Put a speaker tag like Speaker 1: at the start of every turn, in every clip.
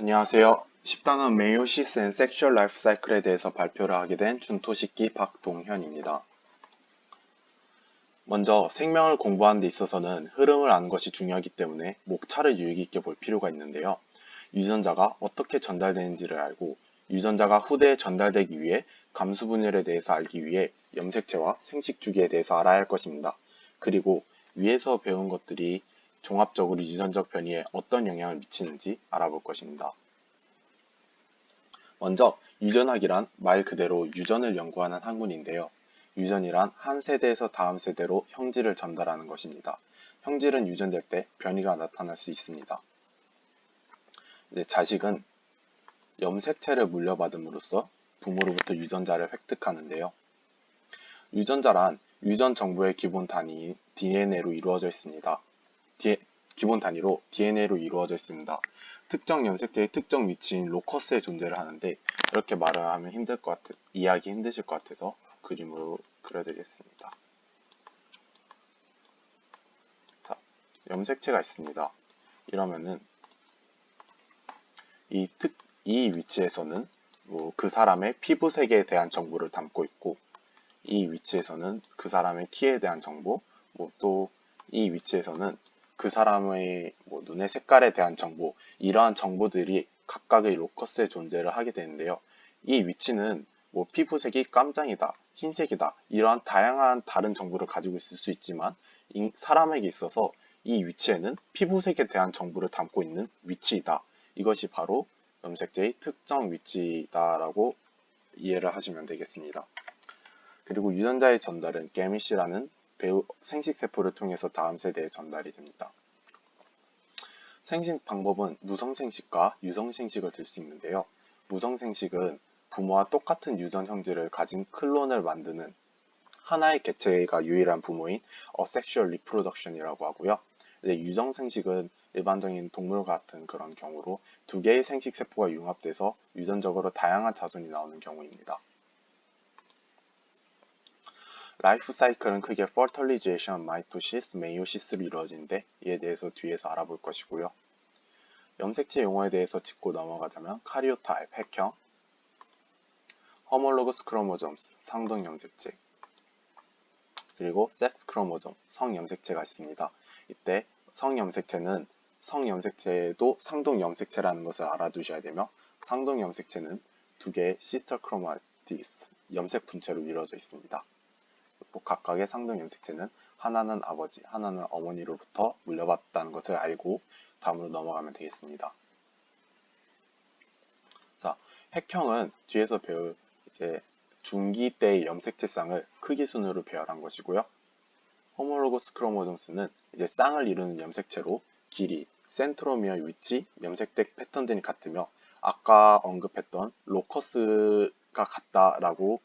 Speaker 1: 안녕하세요. 10단원 메이오시스 앤 섹슈얼 라이프 사이클에 대해서 발표를 하게 된 준토식기 박동현입니다. 먼저 생명을 공부하는 데 있어서는 흐름을 아는 것이 중요하기 때문에 목차를 유의 깊게 볼 필요가 있는데요. 유전자가 어떻게 전달되는지를 알고 유전자가 후대에 전달되기 위해 감수 분열에 대해서 알기 위해 염색체와 생식 주기에 대해서 알아야 할 것입니다. 그리고 위에서 배운 것들이 종합적으로 유전적 변이에 어떤 영향을 미치는지 알아볼 것입니다. 먼저 유전학이란 말 그대로 유전을 연구하는 학문인데요. 유전이란 한 세대에서 다음 세대로 형질을 전달하는 것입니다. 형질은 유전될 때 변이가 나타날 수 있습니다. 자식은 염색체를 물려받음으로써 부모로부터 유전자를 획득하는데요. 유전자란 유전 정보의 기본 단위인 DNA로 이루어져 있습니다. 기본 단위로 DNA로 이루어져 있습니다. 특정 염색체의 특정 위치인 로커스의 존재를 하는데 이렇게 말을 하면 이해하기 힘드실 것 같아서 그림으로 그려드리겠습니다. 자, 염색체가 있습니다. 이러면은 이 위치에서는 그 사람의 피부색에 대한 정보를 담고 있고 이 위치에서는 그 사람의 키에 대한 정보, 또 이 위치에서는 그 사람의 눈의 색깔에 대한 정보, 이러한 정보들이 각각의 로커스의 존재를 하게 되는데요. 이 위치는 피부색이 깜장이다, 흰색이다, 이러한 다양한 다른 정보를 가지고 있을 수 있지만 이 사람에게 있어서 이 위치에는 피부색에 대한 정보를 담고 있는 위치이다. 이것이 바로 염색체의 특정 위치다라고 이해를 하시면 되겠습니다. 그리고 유전자의 전달은 게밋이라는 생식세포를 통해서 다음 세대에 전달이 됩니다. 생식 방법은 무성생식과 유성생식을 들 수 있는데요. 무성생식은 부모와 똑같은 유전 형질을 가진 클론을 만드는 하나의 개체가 유일한 부모인 asexual reproduction이라고 하고요. 유성생식은 일반적인 동물 같은 그런 경우로 두 개의 생식세포가 융합돼서 유전적으로 다양한 자손이 나오는 경우입니다. 라이프 사이클은 크게 fertilization, mitosis, meiosis로 이루어지는데 이에 대해서 뒤에서 알아볼 것이고요. 염색체 용어에 대해서 짚고 넘어가자면 카리오타입, 핵형, homologous chromosomes, 상동 염색체, 그리고 섹스 크로모솜, 성염색체가 있습니다. 이때 성염색체는 성염색체도 상동염색체라는 것을 알아두셔야 되며 상동염색체는 두 개의 시스터 크로마티스, 염색 분체로 이루어져 있습니다. 각각의 상동염색체는 하나는 아버지, 하나는 어머니로부터 물려받았다는 것을 알고 다음으로 넘어가면 되겠습니다. 자, 핵형은 뒤에서 배울 중기 때의 염색체 쌍을 크기 순으로 배열한 것이고요. 호모로고스 크로모솜스는 쌍을 이루는 염색체로 길이, 센트로미어 위치, 염색대 패턴 등이 같으며 아까 언급했던 로커스가 같다라고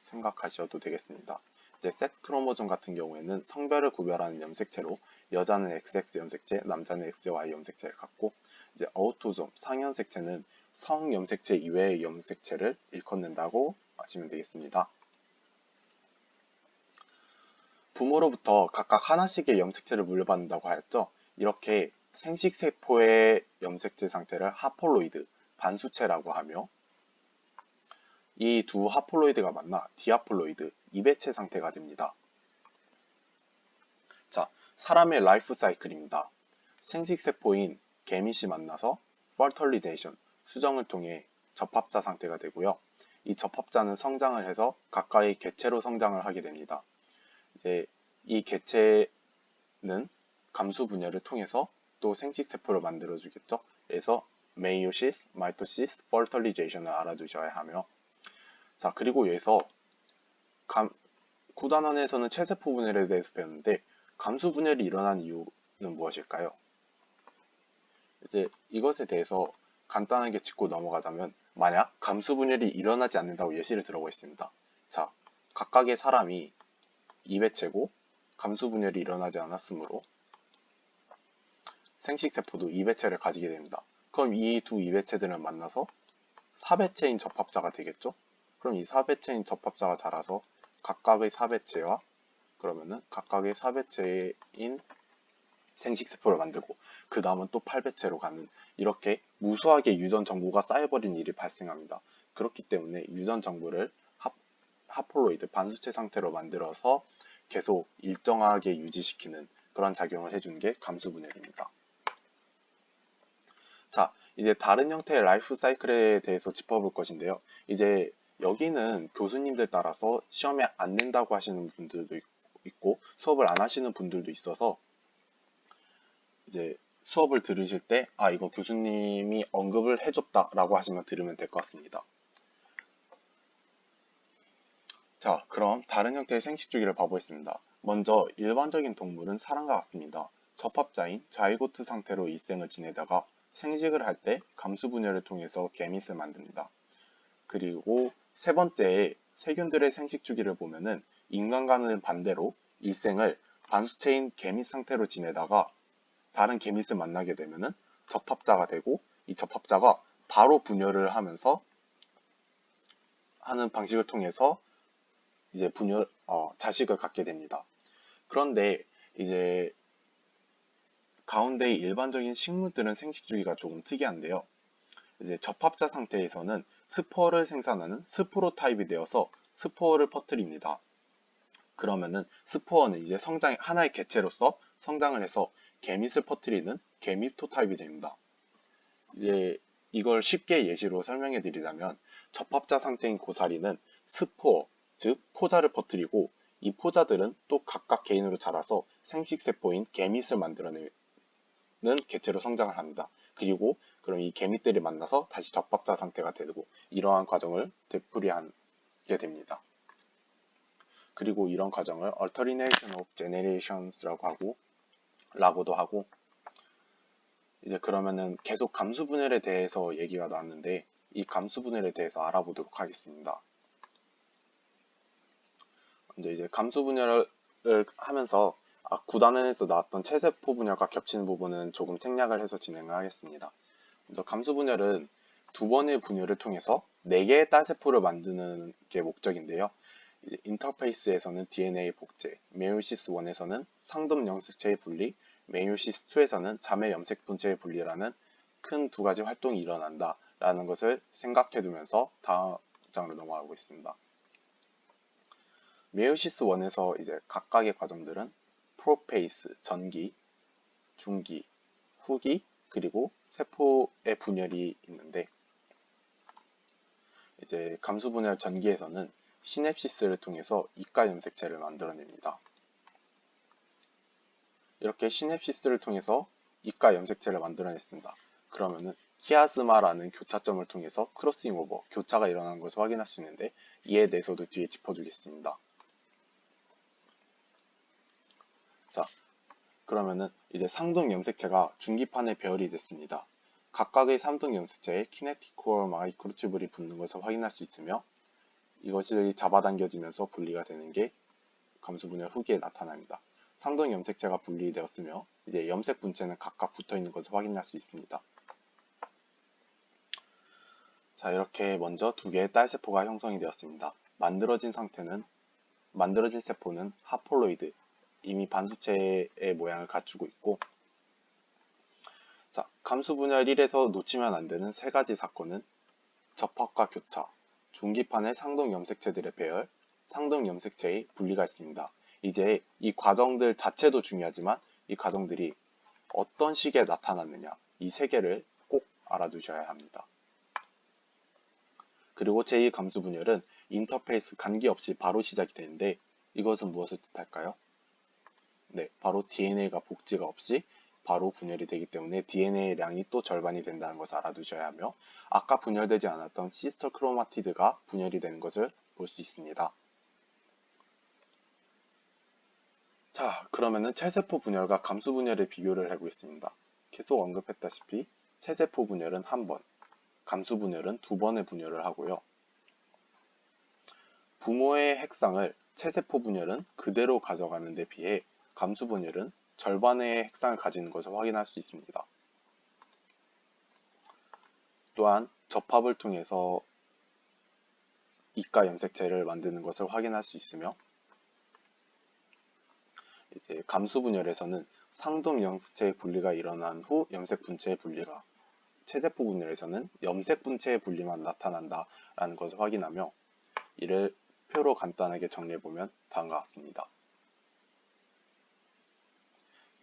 Speaker 1: 생각하셔도 되겠습니다. 섹스 크로모솜 같은 경우에는 성별을 구별하는 염색체로 여자는 XX 염색체, 남자는 XY 염색체를 갖고 어우토솜, 상염색체는 성염색체 이외의 염색체를 일컫는다고 아시면 되겠습니다. 부모로부터 각각 하나씩의 염색체를 물려받는다고 하였죠. 이렇게 생식세포의 염색체 상태를 하폴로이드, 반수체라고 하며 이 두 하폴로이드가 만나 디하폴로이드, 이배체 상태가 됩니다. 자, 사람의 라이프 사이클입니다. 생식세포인 게밋이 만나서 fertilization, 수정을 통해 접합자 상태가 되고요. 이 접합자는 성장을 해서 각각의 개체로 성장을 하게 됩니다. 이 개체는 감수 분열을 통해서 또 생식세포를 만들어주겠죠. 그래서 메이오시스, 마이토시스, fertilization을 알아두셔야 하며 자, 그리고 여기서 9단원에서는 체세포 분열에 대해서 배웠는데 감수 분열이 일어난 이유는 무엇일까요? 이것에 대해서 간단하게 짚고 넘어가자면 만약 감수 분열이 일어나지 않는다고 예시를 들어보겠습니다. 자, 각각의 사람이 2배체고 감수 분열이 일어나지 않았으므로 생식세포도 2배체를 가지게 됩니다. 그럼 이 두 2배체들은 만나서 4배체인 접합자가 되겠죠? 그럼 이 4배체인 접합자가 자라서 각각의 4배체와 그러면은 각각의 4배체인 생식세포를 만들고 그 다음은 또 8배체로 가는 이렇게 무수하게 유전 정보가 쌓여버린 일이 발생합니다. 그렇기 때문에 유전 정보를 하폴로이드 반수체 상태로 만들어서 계속 일정하게 유지시키는 그런 작용을 해주는 게 감수분열입니다. 자, 이제 다른 형태의 라이프 사이클에 대해서 짚어볼 것인데요. 이제 여기는 교수님들 따라서 시험에 안 낸다고 하시는 분들도 있고 수업을 안 하시는 분들도 있어서 이제 수업을 들으실 때 이거 교수님이 언급을 해줬다라고 하시면 들으면 될 것 같습니다. 자, 그럼 다른 형태의 생식주기를 봐보겠습니다. 먼저 일반적인 동물은 사람과 같습니다. 접합자인 자이고트 상태로 일생을 지내다가 생식을 할 때 감수분열을 통해서 게밋을 만듭니다. 그리고 세 번째에 세균들의 생식주기를 보면은 인간과는 반대로 일생을 반수체인 게밋 상태로 지내다가 다른 게밋을 만나게 되면은 접합자가 되고 이 접합자가 바로 분열을 하면서 하는 방식을 통해서 이제 자식을 갖게 됩니다. 그런데 이제 가운데의 일반적인 식물들은 생식주기가 조금 특이한데요. 이제 접합자 상태에서는 스포어를 생산하는 스포로 타입이 되어서 스포어를 퍼뜨립니다. 그러면은 스포어는 이제 하나의 개체로서 성장을 해서 게밋을 퍼뜨리는 게밋토 타입이 됩니다. 이제 이걸 쉽게 예시로 설명해 드리자면 접합자 상태인 고사리는 스포어, 즉 포자를 퍼뜨리고 이 포자들은 또 각각 개인으로 자라서 생식세포인 게밋을 만들어내는 개체로 성장을 합니다. 그리고 그럼 이 게밋들이 만나서 다시 접합자 상태가 되고 이러한 과정을 되풀이하게 됩니다. 그리고 이런 과정을 alternation of generations라고도 하고 이제 그러면은 계속 감수분열에 대해서 얘기가 나왔는데 이 감수분열에 대해서 알아보도록 하겠습니다. 이제 감수분열을 하면서 구단원에서 나왔던 체세포 분열과 겹치는 부분은 조금 생략을 해서 진행을 하겠습니다. 먼저 감수분열은 두 번의 분열을 통해서 4개의 딸세포를 만드는 게 목적인데요. 이제 인터페이스에서는 DNA 복제, 메요시스 1에서는 상동 염색체의 분리, 메요시스 2에서는 자매 염색 분체의 분리라는 큰 두 가지 활동이 일어난다 라는 것을 생각해 두면서 다음 장으로 넘어가고 있습니다. 메요시스 1에서 이제 각각의 과정들은 프로페이스, 전기, 중기, 후기, 그리고 세포의 분열이 있는데 이제 감수분열 전기에서는 시냅시스를 통해서 이가 염색체를 만들어냅니다. 이렇게 시냅시스를 통해서 이가 염색체를 만들어냈습니다. 그러면은 키아즈마라는 교차점을 통해서 크로싱 오버, 교차가 일어나는 것을 확인할 수 있는데 이에 대해서도 뒤에 짚어주겠습니다. 자, 그러면은 이제 상동 염색체가 중기판에 배열이 됐습니다. 각각의 상동 염색체에 키네틱 코어 마이크로튜블이 붙는 것을 확인할 수 있으며 이것이 잡아당겨지면서 분리가 되는 게 감수분열 후기에 나타납니다. 상동 염색체가 분리되었으며 이제 염색 분체는 각각 붙어 있는 것을 확인할 수 있습니다. 자, 이렇게 먼저 두 개의 딸세포가 형성이 되었습니다. 만들어진 세포는 하폴로이드, 이미 반수체의 모양을 갖추고 있고 자, 감수분열 1에서 놓치면 안 되는 세 가지 사건은 접합과 교차, 중기판의 상동 염색체들의 배열, 상동 염색체의 분리가 있습니다. 이제 이 과정들 자체도 중요하지만 이 과정들이 어떤 시기에 나타났느냐 이 세 개를 꼭 알아두셔야 합니다. 그리고 제2감수분열은 인터페이스 간기 없이 바로 시작이 되는데 이것은 무엇을 뜻할까요? 네, 바로 DNA가 복제가 없이 바로 분열이 되기 때문에 DNA량이 또 절반이 된다는 것을 알아두셔야 하며 아까 분열되지 않았던 시스터 크로마티드가 분열이 되는 것을 볼 수 있습니다. 자, 그러면은 체세포 분열과 감수 분열의 비교를 해보겠습니다. 계속 언급했다시피 체세포 분열은 한 번, 감수 분열은 두 번의 분열을 하고요. 부모의 핵상을 체세포 분열은 그대로 가져가는 데 비해 감수 분열은 절반의 핵상을 가지는 것을 확인할 수 있습니다. 또한 접합을 통해서 이가 염색체를 만드는 것을 확인할 수 있으며 이제 감수 분열에서는 상동 염색체의 분리가 일어난 후 염색 분체의 분리가, 체세포 분열에서는 염색 분체의 분리만 나타난다라는 것을 확인하며 이를 표로 간단하게 정리해보면 다음과 같습니다.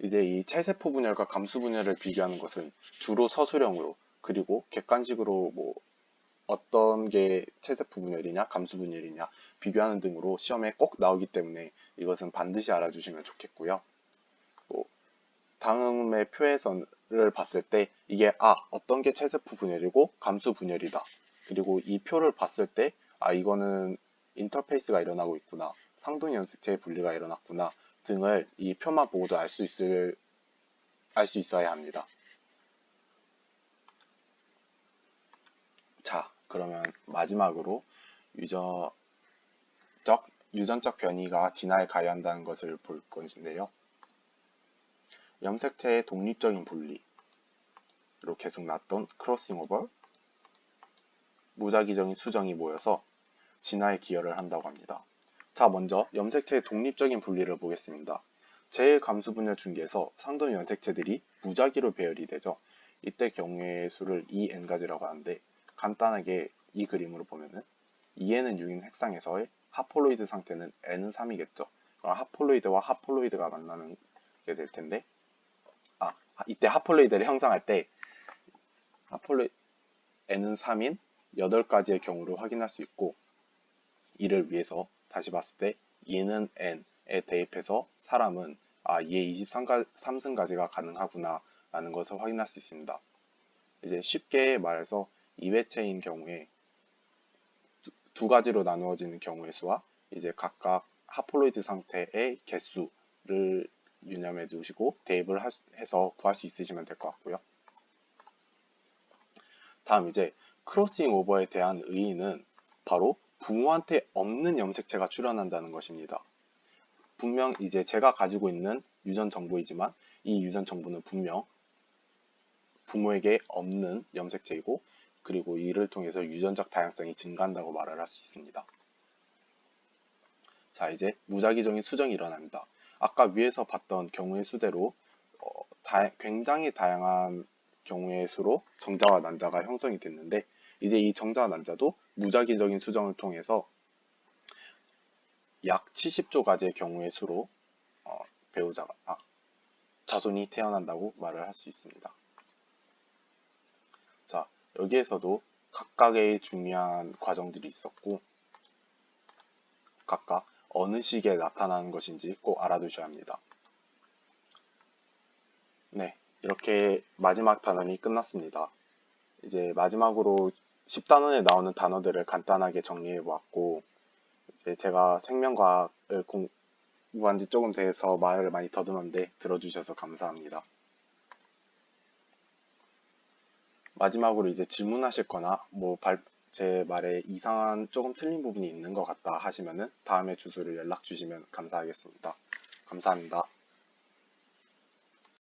Speaker 1: 이제 이 체세포 분열과 감수 분열을 비교하는 것은 주로 서술형으로, 그리고 객관식으로 어떤 게 체세포 분열이냐 감수 분열이냐 비교하는 등으로 시험에 꼭 나오기 때문에 이것은 반드시 알아주시면 좋겠고요. 다음의 표에서를 봤을 때 이게 어떤 게 체세포 분열이고 감수 분열이다. 그리고 이 표를 봤을 때 이거는 인터페이스가 일어나고 있구나. 상동 염색체의 분리가 일어났구나 등을 이 표만 보고도 알 수 있어야 합니다. 자, 그러면 마지막으로 유전적 변이가 진화에 관여한다는 것을 볼 것인데요. 염색체의 독립적인 분리로 계속 났던 크로싱 오버, 무작위적인 수정이 모여서 진화에 기여를 한다고 합니다. 자, 먼저 염색체의 독립적인 분리를 보겠습니다. 제1감수 분열 중기에서 상동 염색체들이 무작위로 배열이 되죠. 이때 경우의 수를 EN가지라고 하는데, 간단하게 이 그림으로 보면은 E는 6인 핵상에서의 하폴로이드 상태는 N은 3이겠죠. 그럼 하폴로이드와 하폴로이드가 만나는 게 될 텐데, 이때 하폴로이드를 형성할 때 N은 3인 8가지의 경우를 확인할 수 있고, 이를 위해서 다시 봤을 때 얘는 N에 대입해서 사람은 얘 23승까지가 가능하구나 라는 것을 확인할 수 있습니다. 이제 쉽게 말해서 2회체인 경우에 두 가지로 나누어지는 경우의 수와 이제 각각 하폴로이드 상태의 개수를 유념해 두시고 대입을 해서 구할 수 있으시면 될 것 같고요. 다음 이제 크로싱 오버에 대한 의의는 바로 부모한테 없는 염색체가 출현한다는 것입니다. 분명 이제 제가 가지고 있는 유전 정보이지만 이 유전 정보는 분명 부모에게 없는 염색체이고, 그리고 이를 통해서 유전적 다양성이 증가한다고 말을 할 수 있습니다. 자, 이제 무작위적인 수정이 일어납니다. 아까 위에서 봤던 경우의 수대로 굉장히 다양한 경우의 수로 정자와 난자가 형성이 됐는데, 이제 이 정자와 난자도 무작위적인 수정을 통해서 약 70조 가지의 경우의 수로 자손이 태어난다고 말을 할 수 있습니다. 자, 여기에서도 각각의 중요한 과정들이 있었고 각각 어느 시기에 나타나는 것인지 꼭 알아두셔야 합니다. 네, 이렇게 마지막 단원이 끝났습니다. 이제 마지막으로 10단원에 나오는 단어들을 간단하게 정리해 보았고, 이제 제가 생명과학을 공부한 지 조금 돼서 말을 많이 더듬었는데 들어주셔서 감사합니다. 마지막으로 이제 질문하실 거나 제 말에 이상한 조금 틀린 부분이 있는 것 같다 하시면은 다음에 주소를 연락 주시면 감사하겠습니다. 감사합니다.